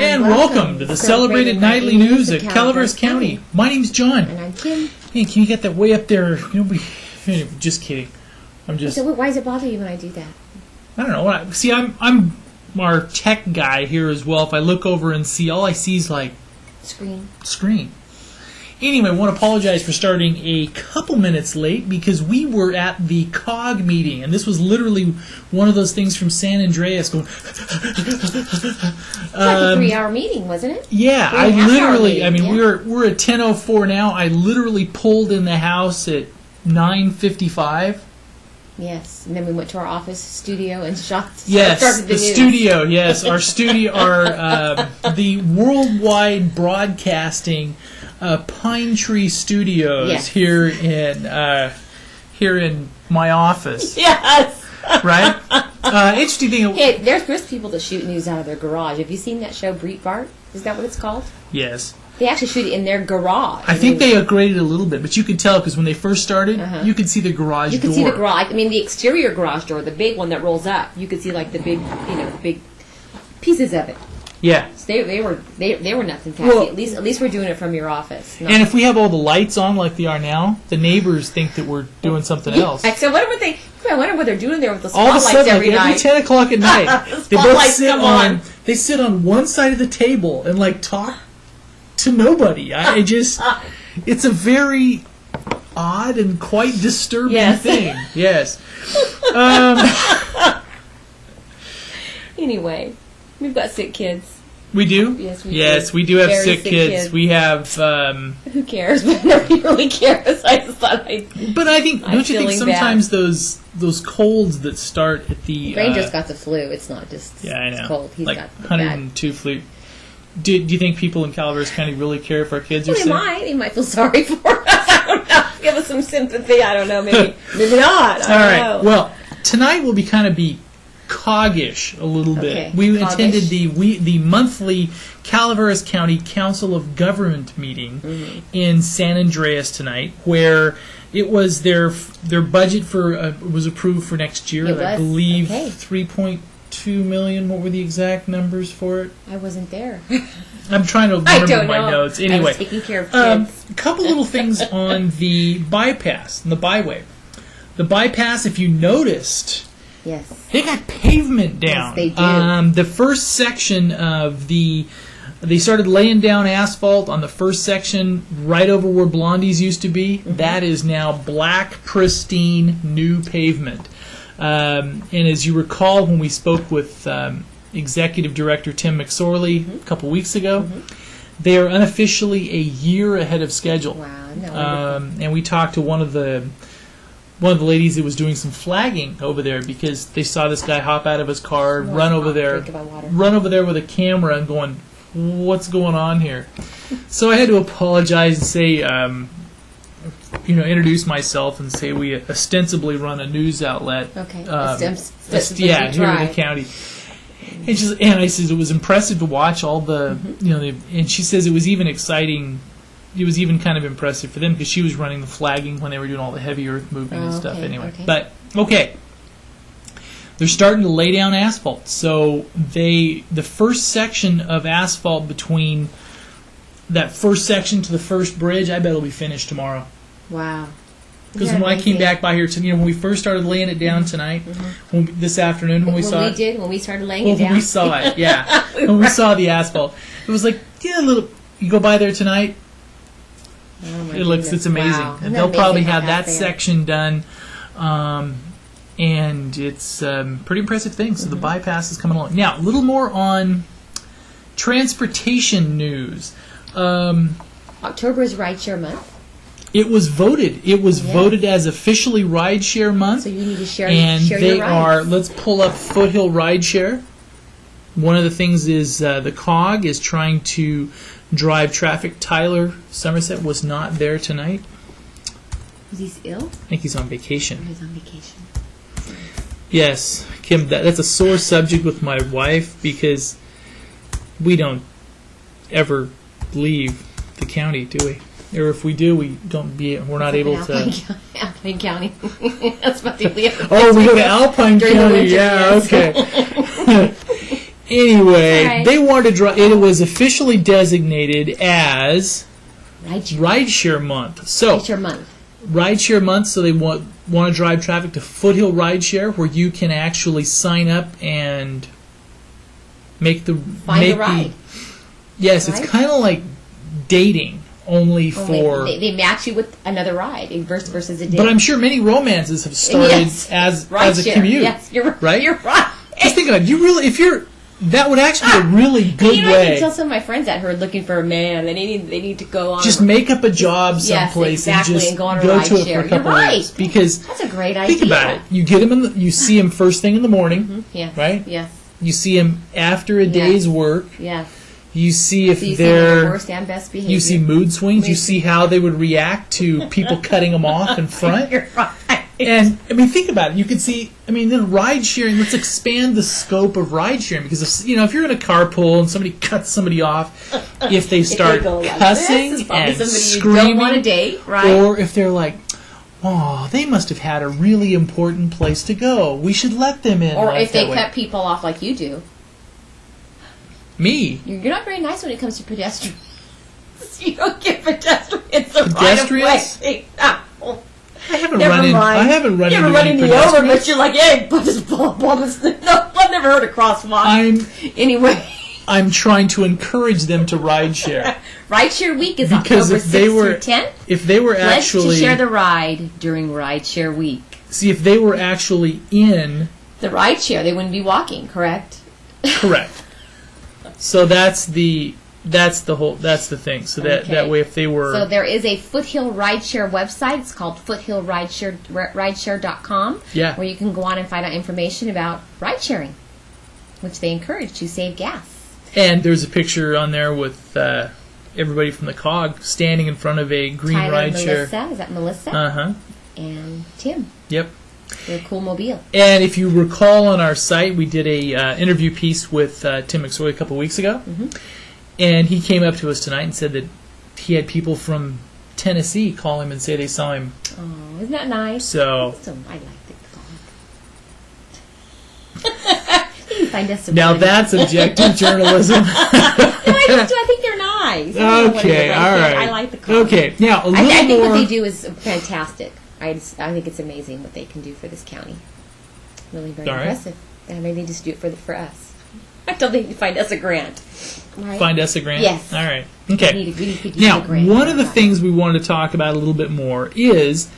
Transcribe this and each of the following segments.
And welcome to the celebrated nightly news at Calaveras County. My name's John. And I'm Kim. Hey, can you get that way up there? Just kidding. So why does it bother you when I do that? I don't know. See, I'm our tech guy here as well. If I look over and see, all I see is like screen. Anyway, I want to apologize for starting a couple minutes late because we were at the COG meeting, and this was literally one of those things from San Andreas going. Like a 3-hour meeting, wasn't it? Yeah, I mean, we're at 10:04 now. I literally pulled in the house at 9:55. Yes, and then we went to our office studio and started the news. Studio. Yes, our studio, the worldwide broadcasting Pine Tree Studios here in my office. Yes. Right. Interesting thing. Hey, there's people that shoot news out of their garage. Have you seen that show Breitbart? Is that what it's called? Yes. They actually shoot it in their garage. I think they upgraded a little bit, but you could tell because when they first started, you could see the garage door. You could see the garage. I mean, the exterior garage door, the big one that rolls up. You could see like the big, big pieces of it. Yeah. So they were nothing fancy. Well, at least we're doing it from your office. And if we have all the lights on like they are now, the neighbors think that we're doing something else. So I wonder what they're doing there with the all spotlights of a sudden, every night. Every 10 o'clock at night, they both they sit on one side of the table and like talk to nobody. It's a very odd and quite disturbing thing. Yes. Anyway, we've got sick kids. We do? Yes, we do have sick kids. We have... Who cares? But nobody really cares. I just thought But I think, don't you think sometimes those colds that start at the... Rain just got the flu. It's not just I know. cold. He's like got 102 flu. Do you think people in Calaveras County really care if our kids are sick? They might feel sorry for us. I don't know. Give us some sympathy. I don't know. Maybe not. All right. Well, tonight will be COG-ish a little bit. We attended the monthly Calaveras County Council of Government meeting in San Andreas tonight, where it was their budget for was approved for next year. I believe 3.2 million. What were the exact numbers for it? I wasn't there. I'm trying to remember my notes. Anyway, I was taking care of kids. A couple little things on the bypass and the byway. The bypass, if you noticed. Yes. They got pavement down. Yes, they do. The first section of they started laying down asphalt on the first section right over where Blondie's used to be. That is now black, pristine, new pavement. And as you recall, when we spoke with Executive Director Tim McSorley a couple weeks ago, they are unofficially a year ahead of schedule. Wow. And we talked to one of the ladies that was doing some flagging over there because they saw this guy hop out of his car, run over there with a camera and going, what's going on here? So I had to apologize and say, introduce myself and say we ostensibly run a news outlet. Okay. Here in the county. And I said it was impressive to watch all the, and she says it was even exciting. It was even kind of impressive for them because she was running the flagging when they were doing all the heavy earth movement and stuff anyway. Okay. But, they're starting to lay down asphalt. So the first section of asphalt between that first section to the first bridge, I bet it'll be finished tomorrow. Wow. Because when I came back by here, when we first started laying it down tonight, this afternoon when we started laying it down. When we saw it, yeah. When we saw the asphalt. It was like, you go by there tonight, it's amazing. Wow. And they'll probably have that section done, and it's pretty impressive thing. So the bypass is coming along. Now, a little more on transportation news. October is Rideshare Month. It was voted. It was voted as officially Rideshare Month. So you need to share your rides. Let's pull up Foothill Rideshare. One of the things is the COG is trying to drive traffic. Tyler Somerset was not there tonight. Is he ill? I think he's on vacation. He's on vacation. Yes, Kim, that's a sore subject with my wife because we don't ever leave the county, do we? Or if we do, we're not able to. Alpine County. That's about the only other we go to Alpine County. Yeah, okay. Anyway, Right. they wanted to drive. It was officially designated as Rideshare. Rideshare Month. So Rideshare month. Rideshare Month. So they want to drive traffic to Foothill Rideshare, where you can actually sign up and make the Find a ride. Yes, Right? it's kind of like dating, only for. They match you with another ride, a versus a date. But I'm sure many romances have started Yes. as a Rideshare. commute. Yes, you're right. You're right. Just think about it. That would actually be a really good You know, I way. can tell some of my friends that who are looking for a man, they need to go on. Just make up a job someplace exactly, and just and go on a to ride it for share. a couple You're right. weeks. Because That's a great idea. think about it. You get him you see him first thing in the morning, Yes. right? Yes. You see him after a day's work. Yes. You see if So you see their they're. worst and best behavior. You see mood swings. You see how they would react to people cutting them off in front. You're right. And I mean, think about it. You could see. I mean, then ride sharing. Let's expand the scope of ride sharing because if you're in a carpool and somebody cuts somebody off, if they start go like cussing this, it's probably and somebody screaming, you don't want to date, right? or if they're like, "Oh, they must have had a really important place to go. We should let them in." Or like if they that way." cut people off like you do. Me. You're not very nice when it comes to pedestrians. You don't give pedestrians the Pedestrians? right of way. No. I haven't Never run in. mind. I haven't run You into ever run any into you over, pedestrians. but you're like, hey, just pull up on this. No, I've never heard a crosswalk. Anyway, I'm trying to encourage them to ride share. Rideshare Week is Because October if they 6th were- through 10th. If they were Pledge actually to share the ride during Rideshare Week. see if they were actually in The rideshare, they wouldn't be walking, correct? correct. So that's the thing. So that Okay. way if they were So there is a Foothill Rideshare website. It's called foothillrideshare.com, Yeah. where you can go on and find out information about ride sharing, which they encourage to save gas. and there's a picture on there with everybody from the COG standing in front of a green Tyler, ride share. Melissa, is that Melissa? Uh-huh. And Tim. Yep. They're a cool mobile. And if you recall on our site, we did a interview piece with Tim McSoy a couple weeks ago. And he came up to us tonight and said that he had people from Tennessee call him and say they saw him. Oh, isn't that nice? So I like the dog. You can find us some now good- that's objective journalism. No, I do too. I think they're nice. I don't know what it Okay, is. all right. I like the color. Okay, now a I little think more. what they do is fantastic. I think it's amazing what they can do for this county. Really very All right. impressive. And maybe they just do it for us. I don't think you find us a grant. Right? Find us a grant? Yes. All right. Okay. We need to Now, do a grant. one of the things we wanted to talk about a little bit more is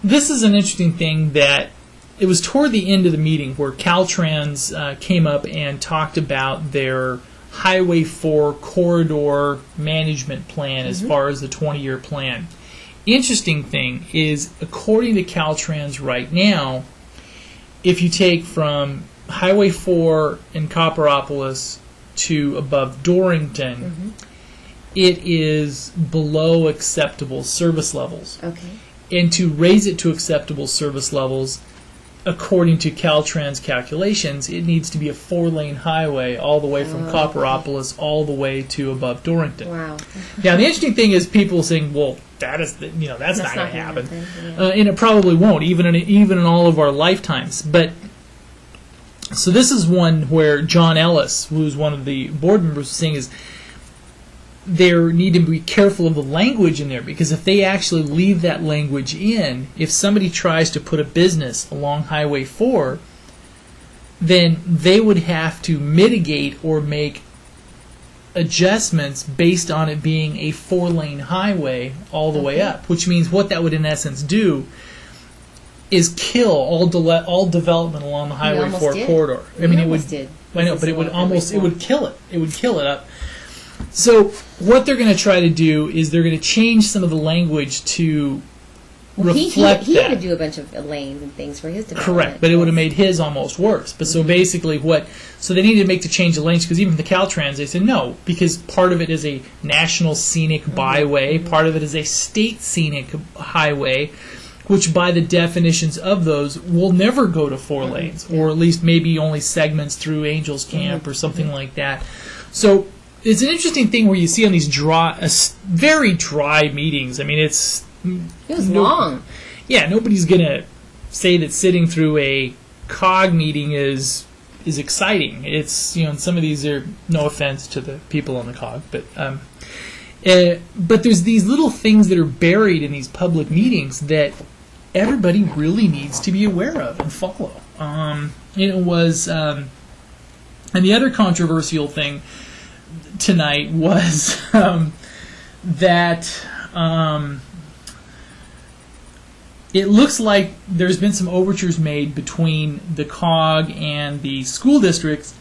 this is an interesting thing that it was toward the end of the meeting where Caltrans came up and talked about their Highway 4 corridor management plan as far as the 20-year plan. Interesting thing is, according to Caltrans right now, if you take from Highway 4 in Copperopolis to above Dorrington, it is below acceptable service levels. Okay. And to raise it to acceptable service levels, according to Caltrans calculations, it needs to be a 4-lane highway all the way from Copperopolis all the way to above Dorrington. Wow. Now, the interesting thing is people saying, well, that's not going to not gonna happen. happen, And it probably won't, even in all of our lifetimes. But so this is one where John Ellis, who's one of the board members, was saying is they need to be careful of the language in there, because if they actually leave that language in, if somebody tries to put a business along Highway 4, then they would have to mitigate or make adjustments based on it being a 4-lane highway all the way up, which means what that would in essence do is kill all development along the Highway almost 4 did. corridor. We I mean, almost it did. would. I know, This but is it would along Highway almost. It 4. would kill it. It would kill it up. So what they're going to try to do is they're going to change some of the language to reflect he that. had to do a bunch of lanes and things for his development. Correct, but it would have made his almost worse. But so basically, so they needed to make the change of lanes, because even the Caltrans, they said no, because part of it is a national scenic byway, part of it is a state scenic highway, which by the definitions of those will never go to 4 lanes, or at least maybe only segments through Angels Camp or something like that. So it's an interesting thing where you see on these very dry meetings. I mean, It was long. yeah, nobody's gonna say that sitting through a COG meeting is exciting. It's, and some of these are, no offense to the people on the COG, but there's these little things that are buried in these public meetings that everybody really needs to be aware of and follow. It was, and the other controversial thing tonight was that it looks like there's been some overtures made between the COG and the school districts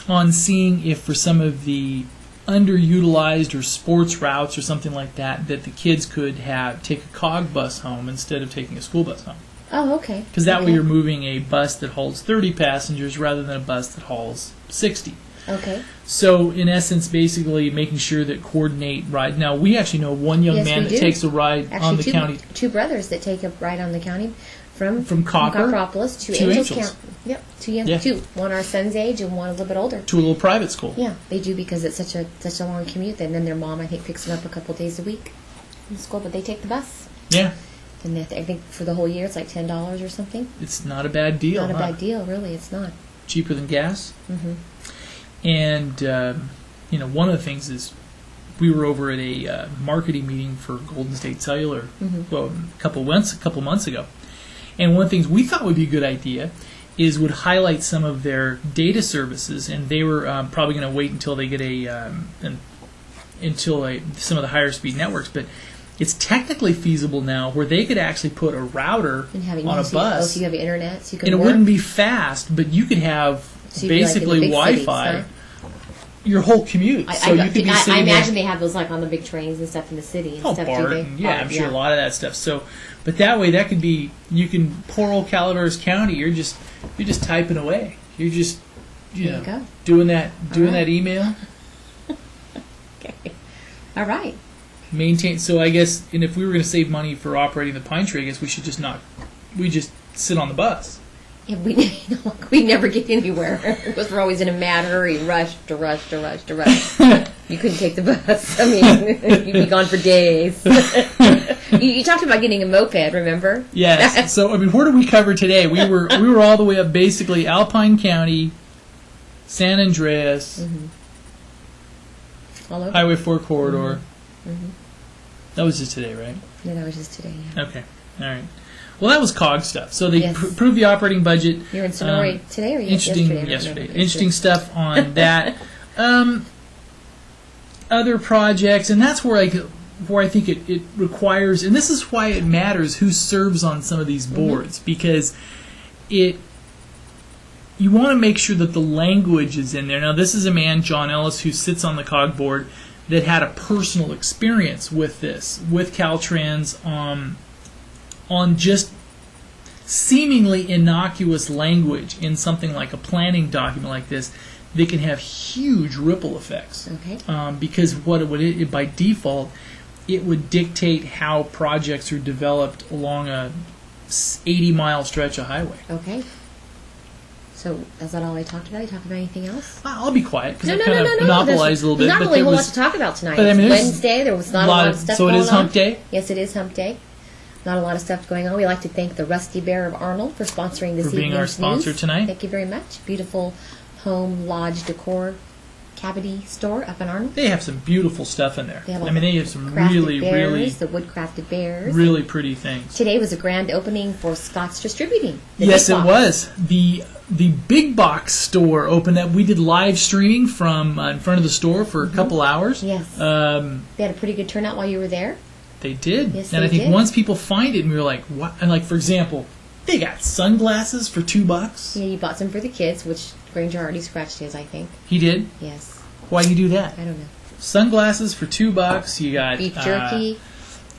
on seeing if for some of the underutilized or sports routes or something like that the kids could take a COG bus home instead of taking a school bus home. Oh, okay. Because that way you're moving a bus that holds 30 passengers rather than a bus that hauls 60. Okay. So, in essence, basically making sure that coordinate rides. Now, we actually know one young man that takes a ride on the county. Two brothers that take a ride on the county from Copperopolis to Angels County. Yep, two. One our son's age and one a little bit older. To a little private school. Yeah, they do because it's such a long commute. And then their mom, I think, picks them up a couple days a week in school, but they take the bus. Yeah. And I think for the whole year it's like $10 or something. It's not a bad deal. Not a bad deal, really. It's not. Cheaper than gas. Mm-hmm. And, one of the things is we were over at a marketing meeting for Golden State Cellular a couple months ago. And one of the things we thought would be a good idea would highlight some of their data services, and they were probably going to wait until they get some of the higher speed networks, but it's technically feasible now where they could actually put a router on a bus. So you have internet, so you can and it wouldn't be fast, but you could have basically Wi-Fi cities, huh? your whole commute. I imagine they have those like on the big trains and stuff in the city and stuff. Barton, yeah, I'm sure a lot of that stuff. So, but that way, that could be poor old Calaveras County. You're just typing away. You're just doing that email. Okay, all right. Maintain. So I guess, and if we were going to save money for operating the Pine Tree, I guess we should just sit on the bus. Yeah, we never get anywhere because we're always in a mad hurry, rush. You couldn't take the bus. I mean, you'd be gone for days. You talked about getting a moped, remember? Yes. So I mean, where did we cover today? We were all the way up basically Alpine County, San Andreas, all over. Highway 4 corridor. Mm-hmm. That was just today, right? Yeah, that was just today. Yeah. Okay. All right. Well, that was COG stuff. So they approved the operating budget. You're in Sonora today or yesterday? Yesterday. Interesting stuff on that. Other projects, and that's where I think it requires, and this is why it matters who serves on some of these boards, because you want to make sure that the language is in there. Now, this is a man, John Ellis, who sits on the COG board that had a personal experience with this, with Caltrans, on just seemingly innocuous language in something like a planning document like this that can have huge ripple effects. Okay. Because what it would, by default, it would dictate how projects are developed along a 80-mile stretch of highway. Okay. So is that all I talked about? You talked about anything else? I'll be quiet because I kind of monopolized a little bit. There's not really a whole lot to talk about tonight. But I mean, it's Wednesday. There was not a lot of stuff going on. So it is Hump Day? Yes, it is Hump Day. Not a lot of stuff going on. We'd like to thank the Rusty Bear of Arnold for sponsoring this evening's news. For being our sponsor tonight. Thank you very much. Beautiful home lodge decor cavity store up in Arnold. They have some beautiful stuff in there. They have they have some really the wood-crafted bears. Really pretty things. Today was a grand opening for Scott's Distributing. Yes, it was. The big box store opened up. We did live streaming from in front of the store for a couple hours. Yes. They had a pretty good turnout while you were there. They did. Yes, and I think once people find it, and we were like, what? And like, for example, they got sunglasses for $2. Yeah, you bought some for the kids, which Granger already scratched his, I think. He did? Yes. Why'd you do that? I don't know. Sunglasses for $2. You got beef jerky.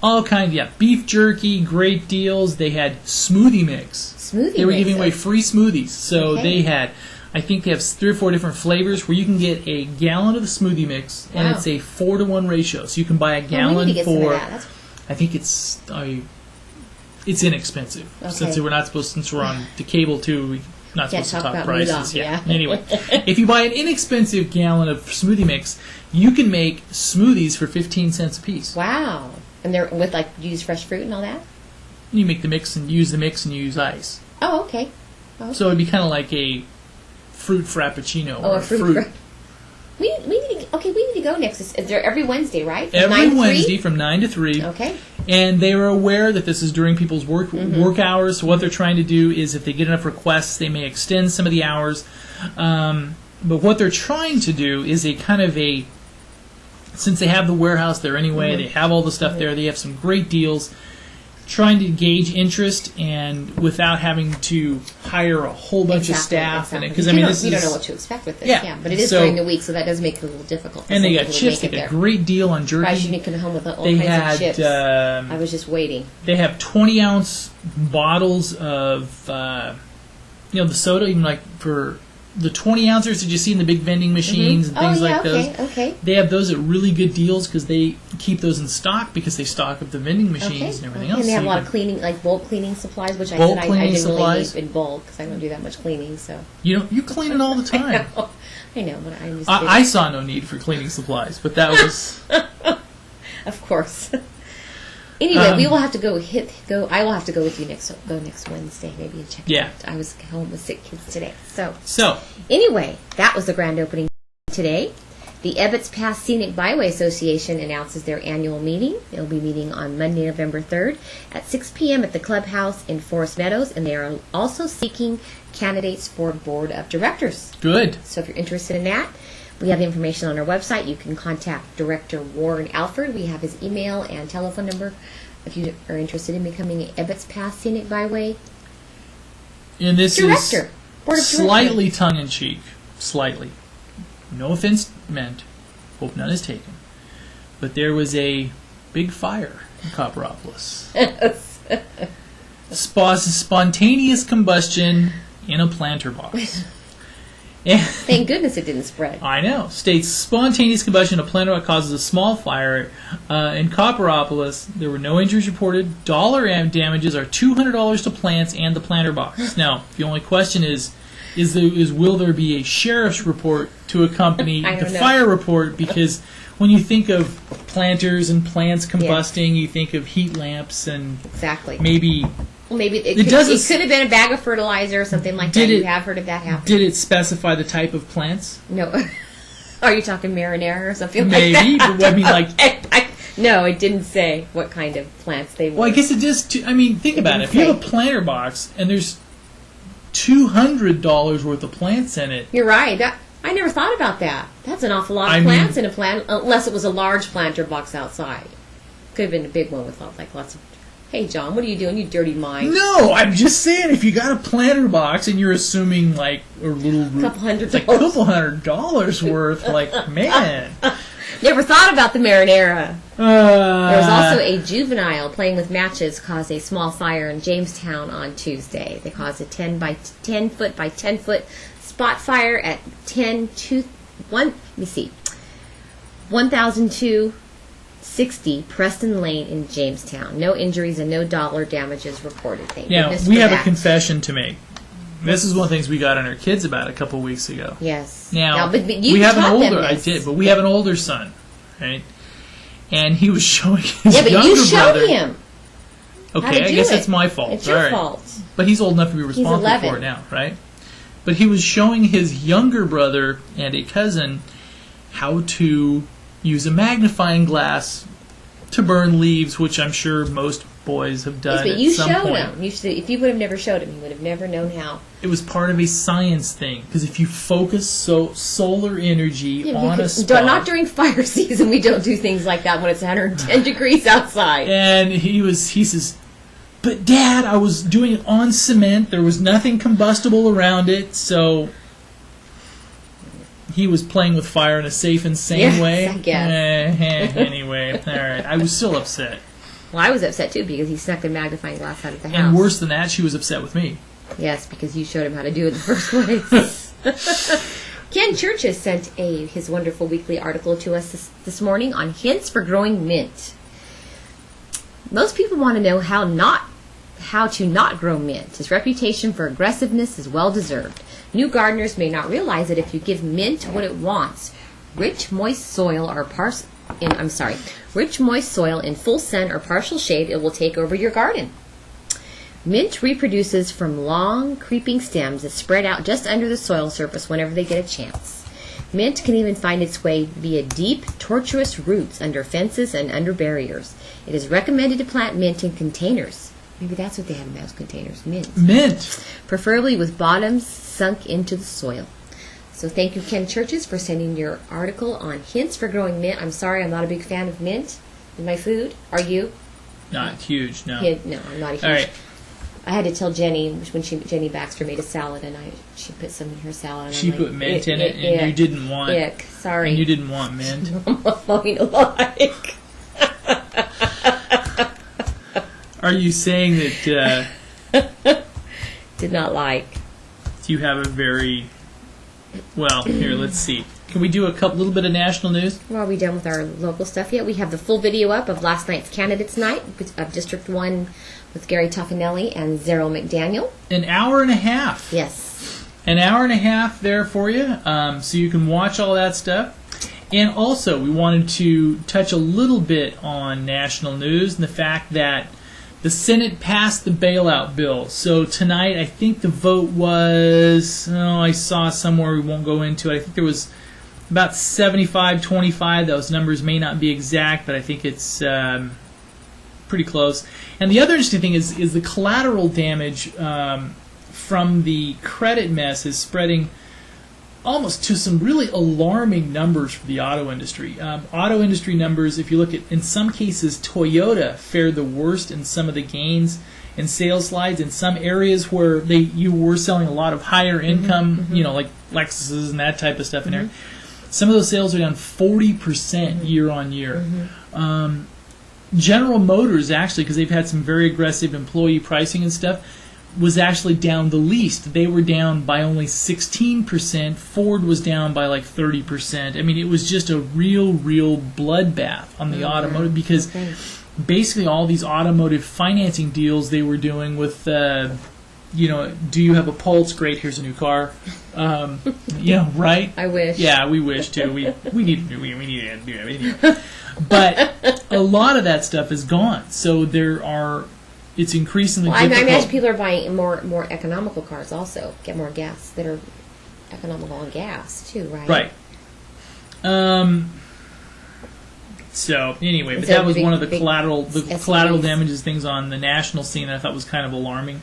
All kinds, beef jerky, great deals. They had smoothie mix. They were giving away free smoothies. So they had, I think they have 3 or 4 different flavors where you can get a gallon of the smoothie mix, and it's a 4-to-1 ratio. So you can buy a gallon for, I think it's inexpensive. Since we're on the cable too, we're not supposed to talk prices. Anyway, if you buy an inexpensive gallon of smoothie mix, you can make smoothies for 15 cents a piece. Wow. And they're with, you use fresh fruit and all that? you make the mix and use ice. Oh, okay. Oh, So it'd be kind of like a fruit frappuccino. oh, or a fruit. We need to go next. Is there every Wednesday, right? From 9 Every to 3? Wednesday from 9 to 3. Okay. And they are aware that this is during people's work hours. So what they're trying to do is, if they get enough requests, they may extend some of the hours. But what they're trying to do is since they have the warehouse there anyway, they have all the stuff there, they have some great deals, trying to gauge interest and without having to hire a whole bunch of staff. Exactly. Because you don't know what to expect with this. Yeah. But it is during the week, so that does make it a little difficult. And they got chips. They got a great deal on jerky. Surprised you didn't come home with all kinds of chips. I was just waiting. They have 20-ounce bottles of the soda, even like for the 20-ounces that you see in the big vending machines and things like those. Okay. They have those at really good deals because they keep those in stock because they stock up the vending machines and everything else. And they have so a lot of cleaning, like bulk cleaning supplies, which I bulk didn't cleaning really supplies. need in bulk because I don't do that much cleaning. So you clean it all the time. I know, but I'm just. I saw no need for cleaning supplies, but that was. Of course. Anyway, we will have to go. I will have to go with you next Wednesday, maybe, and check it out. I was home with sick kids today, so anyway, that was the grand opening today. The Ebbets Pass Scenic Byway Association announces their annual meeting. They'll be meeting on Monday, November 3rd at 6 p.m. at the clubhouse in Forest Meadows, and they are also seeking candidates for board of directors. Good. So if you're interested in that, we have the information on our website. You can contact Director Warren Alford. We have his email and telephone number if you are interested in becoming an Ebbets Pass Scenic Byway and this Director. Is slightly tongue-in-cheek. Slightly. No offense meant. Hope none is taken. But there was a big fire in Copperopolis. Spontaneous combustion in a planter box. Thank goodness it didn't spread. I know. States spontaneous combustion of planter box causes a small fire in Copperopolis. There were no injuries reported. Dollar damages are $200 to plants and the planter box. Now, the only question is will there be a sheriff's report to accompany the fire report? Because when you think of planters and plants combusting, you think of heat lamps and maybe. Well, maybe it could have been a bag of fertilizer or something like that. You have heard of that happening. Did it specify the type of plants? No. Are you talking marinara or something maybe, like that? But I mean, like... No, it didn't say what kind of plants they were. Well, I guess it just... think about it. If you have a planter box and there's $200 worth of plants in it... You're right. I never thought about that. That's an awful lot of plants in a plant, unless it was a large planter box outside. Could have been a big one with lots of... Hey, John, what are you doing, you dirty mind? No, I'm just saying, if you got a planter box and you're assuming, like, a little... Couple $100. Like, $200 worth, like, man. Never thought about the marinara. There was also a juvenile playing with matches caused a small fire in Jamestown on Tuesday. They caused a 10 foot by 10 foot spot fire at 1060 Preston Lane in Jamestown. No injuries and no dollar damages reported. Now, we have a confession to make. This is one of the things we got on our kids about a couple weeks ago. Yes. Now, but you we have an older. I did, but we have an older son, right? And he was showing his younger brother. Yeah, but you showed him. Okay, I guess it's my fault. It's your fault. But he's old enough to be responsible for it now, right? But he was showing his younger brother and a cousin how to use a magnifying glass to burn leaves, which I'm sure most boys have done at some point. But you showed him. If you would have never showed him, he would have never known how. It was part of a science thing, because if you focus solar energy on a spot... Not during fire season, we don't do things like that when it's 110 degrees outside. And he says, but Dad, I was doing it on cement, there was nothing combustible around it, so... He was playing with fire in a safe and sane way. I guess. Anyway, all right. I was still upset. Well, I was upset too because he snuck a magnifying glass out of the house. And worse than that, she was upset with me. Yes, because you showed him how to do it in the first place. Ken Churches sent his wonderful weekly article to us this morning on hints for growing mint. Most people want to know how to not grow mint. His reputation for aggressiveness is well deserved. New gardeners may not realize that if you give mint what it wants, rich, moist soil in full sun or partial shade, it will take over your garden. Mint reproduces from long, creeping stems that spread out just under the soil surface whenever they get a chance. Mint can even find its way via deep, tortuous roots under fences and under barriers. It is recommended to plant mint in containers. Maybe that's what they have in those containers, mint. Mint. Preferably with bottoms sunk into the soil. So thank you, Ken Churches, for sending your article on hints for growing mint. I'm sorry, I'm not a big fan of mint in my food. Are you? Not huge, no. No, I'm not a huge. All right. I had to tell Jenny when Jenny Baxter made a salad, and she put some in her salad. And She put mint in it, and you didn't want. Ick, sorry. And you didn't want mint. Mowing like. Are you saying that Did not like. you have a very well? Here, let's see. Can we do a little bit of national news? Well, are we done with our local stuff yet? We have the full video up of last night's candidates night of District 1 with Gary Toffanelli and Zero McDaniel. An hour and a half. Yes. An hour and a half there for you, so you can watch all that stuff. And also, we wanted to touch a little bit on national news and the fact that the Senate passed the bailout bill. So tonight, I think the vote was, I saw somewhere, we won't go into it. I think there was about 75-25. Those numbers may not be exact, but I think it's pretty close. And the other interesting thing is the collateral damage from the credit mess is spreading almost to some really alarming numbers for the auto industry. Auto industry numbers, if you look at, in some cases, Toyota fared the worst in some of the gains in sales slides. In some areas where you were selling a lot of higher income, like Lexuses and that type of stuff in there, some of those sales are down 40% year on year. General Motors, actually, because they've had some very aggressive employee pricing and stuff, was actually down the least. They were down by only 16%. Ford was down by like 30%. I mean, it was just a real bloodbath on the automotive, because basically all these automotive financing deals they were doing with, do you have a Pulse? Great, here's a new car. Right? I wish. Yeah, we wish too. We need to do everything. But a lot of that stuff is gone. So it's increasingly difficult. I imagine people are buying more economical cars also. Get more gas that are economical on gas too, right? Right. So anyway, but that was one of the collateral damages things on the national scene that I thought was kind of alarming.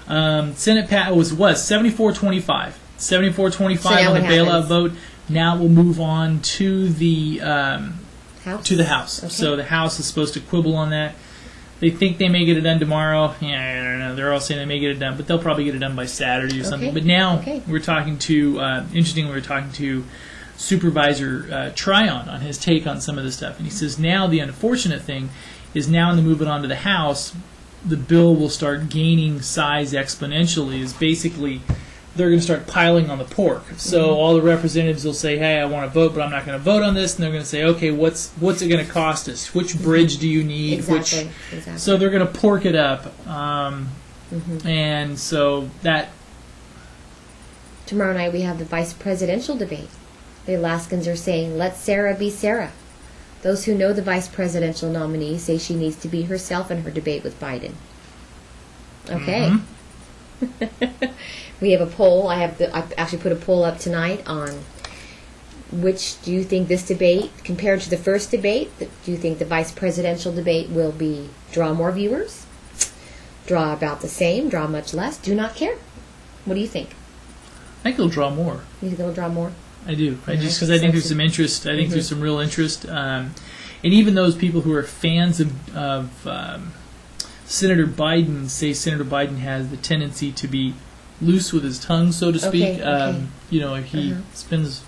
Senate was 74-25. 74-25 on the bailout vote. Now we'll move on to the House? To the House. Okay. So the House is supposed to quibble on that. They think they may get it done tomorrow. Yeah, I don't know. They're all saying they may get it done, but they'll probably get it done by Saturday or something. But now we're talking to, interestingly, we're talking to Supervisor Tryon on his take on some of this stuff. And he says now the unfortunate thing is now in the moving on to the House, the bill will start gaining size exponentially. Is basically they're going to start piling on the pork. So all the representatives will say, hey, I want to vote, but I'm not going to vote on this. And they're going to say, okay, what's it going to cost us? Which bridge do you need? Exactly. So they're going to pork it up. And so that... Tomorrow night we have the vice presidential debate. The Alaskans are saying, let Sarah be Sarah. Those who know the vice presidential nominee say she needs to be herself in her debate with Biden. Okay. We have a poll. I actually put a poll up tonight on which do you think this debate, compared to the first debate, do you think the vice presidential debate will draw more viewers, draw about the same, draw much less, do not care? What do you think? I think it'll draw more. You think it'll draw more? I do. Just because I think there's some interest. I think there's some real interest. And even those people who are fans of Senator Biden say Senator Biden has the tendency to be loose with his tongue, so to speak. He spends.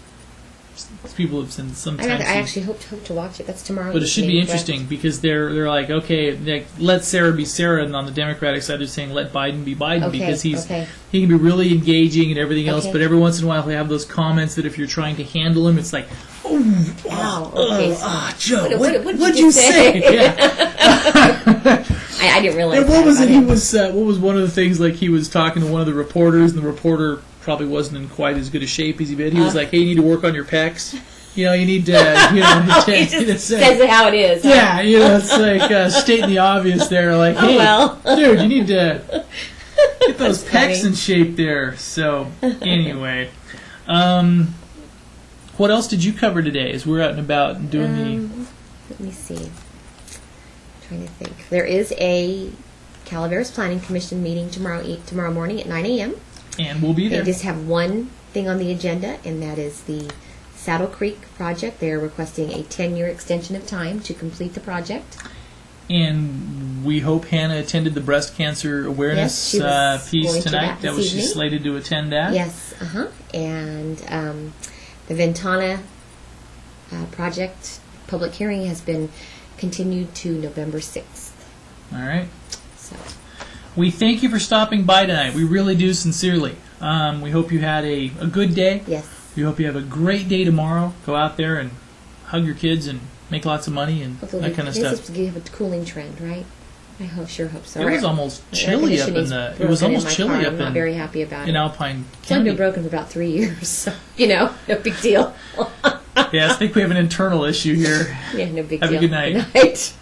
People have said sometimes. I actually hope to watch it. That's tomorrow. But it should be interesting because they're like, okay, let Sarah be Sarah, and on the Democratic side they're saying let Biden be Biden because he can be really engaging and everything else. But every once in a while he'll have those comments that if you're trying to handle him, it's like, Joe, what'd you say? I didn't realize. And what was it? What was one of the things? Like he was talking to one of the reporters, and the reporter probably wasn't in quite as good a shape as he did. He was like, "Hey, you need to work on your pecs." You know, you need to, you know, It just says it how it is. Huh? yeah, you know, it's like stating the obvious there. Like, hey, dude, you need to get those pecs funny. in shape there. So, anyway. What else did you cover today as we're out and about and doing Let me see. Trying to think. There is a Calaveras Planning Commission meeting tomorrow morning at 9 a.m. and we'll be They there. just have one thing on the agenda, and that is the Saddle Creek project. They are requesting a 10-year extension of time to complete the project. And we hope Hannah attended the breast cancer awareness Yes, she was piece going to tonight. that Was this she evening. slated to attend that? Yes, and the Ventana project public hearing has been continued to November 6th. All right. So, We thank you for stopping by tonight. We really do sincerely. We hope you had a good day. yes. We hope you have a great day tomorrow. Go out there and hug your kids and make lots of money and Hopefully that kind of this stuff. is to have a cooling trend, right? I sure hope so. It was almost chilly up in the. It was almost chilly up I'm not in very happy about in it. Alpine It's only County. been broken for about 3 years, so no big deal. Yeah, I think we have an internal issue here. Yeah, no big Have a deal. good night. Good night.